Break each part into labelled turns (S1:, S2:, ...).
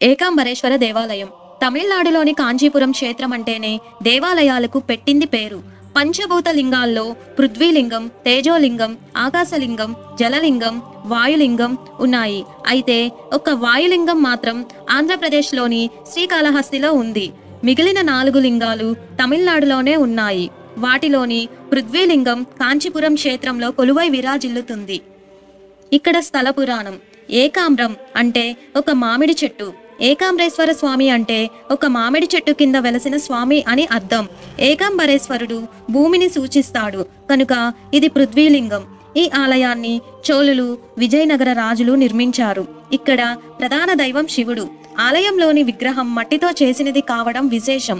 S1: ఏకాంబరేశ్వర దేవాలయం తమిళనాడులోని కాంచీపురం క్షేత్రం అంటేనే దేవాలయాలకు పెట్టింది పేరు. పంచభూత లింగాల్లో పృథ్వీలింగం, తేజోలింగం, ఆకాశలింగం, జలలింగం, వాయులింగం ఉన్నాయి. అయితే ఒక్క వాయులింగం మాత్రం ఆంధ్రప్రదేశ్లోని శ్రీకాళహస్తిలో ఉంది. మిగిలిన 4 లింగాలు తమిళనాడులోనే ఉన్నాయి. వాటిలోని పృథ్వీలింగం కాంచీపురం క్షేత్రంలో కొలువై విరాజిల్లుతుంది. ఇక్కడ స్థల పురాణం. ఏకాంబ్రం అంటే ఒక మామిడి చెట్టు. ఏకాంబరేశ్వర స్వామి అంటే ఒక మామిడి చెట్టు కింద వెలసిన స్వామి అని అర్థం. ఏకాంబరేశ్వరుడు భూమిని సూచిస్తాడు కనుక ఇది పృథ్వీలింగం. ఈ ఆలయాన్ని చోళులు, విజయనగర రాజులు నిర్మించారు. ఇక్కడ ప్రధాన దైవం శివుడు. ఆలయంలోని విగ్రహం మట్టితో చేసినది కావడం విశేషం.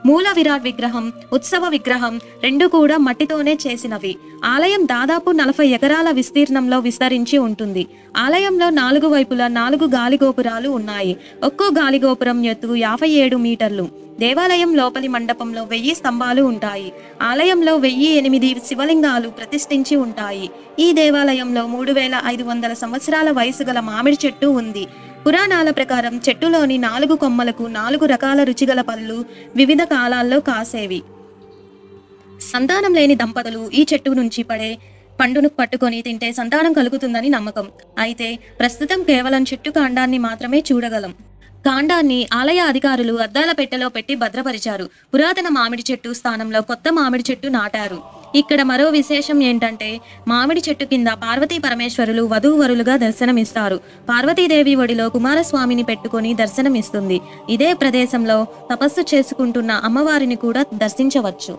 S1: మూల విరాట్ విగ్రహం, ఉత్సవ విగ్రహం రెండు కూడా మట్టితోనే చేసినవి. ఆలయం దాదాపు 40 ఎకరాల విస్తీర్ణంలో విస్తరించి ఉంటుంది. ఆలయంలో 4 వైపులా 4 గాలిగోపురాలు ఉన్నాయి. ఒక్కో గాలిగోపురం ఎత్తు 57 మీటర్లు. దేవాలయం లోపలి మండపంలో 1000 స్తంభాలు ఉంటాయి. ఆలయంలో 1008 శివలింగాలు ప్రతిష్ఠించి ఉంటాయి. ఈ దేవాలయంలో 3500 సంవత్సరాల వయసు గల మామిడి చెట్టు ఉంది. పురాణాల ప్రకారం చెట్టులోని 4 కొమ్మలకు 4 రకాల రుచిగల పళ్ళు వివిధ కాలాల్లో కాసేవి. సంతానం లేని దంపతులు ఈ చెట్టు నుంచి పడే పండును పట్టుకొని తింటే సంతానం కలుగుతుందని నమ్మకం. అయితే ప్రస్తుతం కేవలం చెట్టు కాండాన్ని మాత్రమే చూడగలం. కాండాన్ని ఆలయ అధికారులు అద్దాల పెట్టెలో పెట్టి భద్రపరిచారు. పురాతన మామిడి చెట్టు స్థానంలో కొత్త మామిడి చెట్టు నాటారు. ఇక్కడ మరో విశేషం ఏంటంటే మామిడి చెట్టు కింద పార్వతీ పరమేశ్వరులు వధూవరులుగా దర్శనమిస్తారు. పార్వతీదేవి ఒడిలో కుమారస్వామిని పెట్టుకొని దర్శనమిస్తుంది. ఇదే ప్రదేశంలో తపస్సు చేసుకుంటున్న అమ్మవారిని కూడా దర్శించవచ్చు.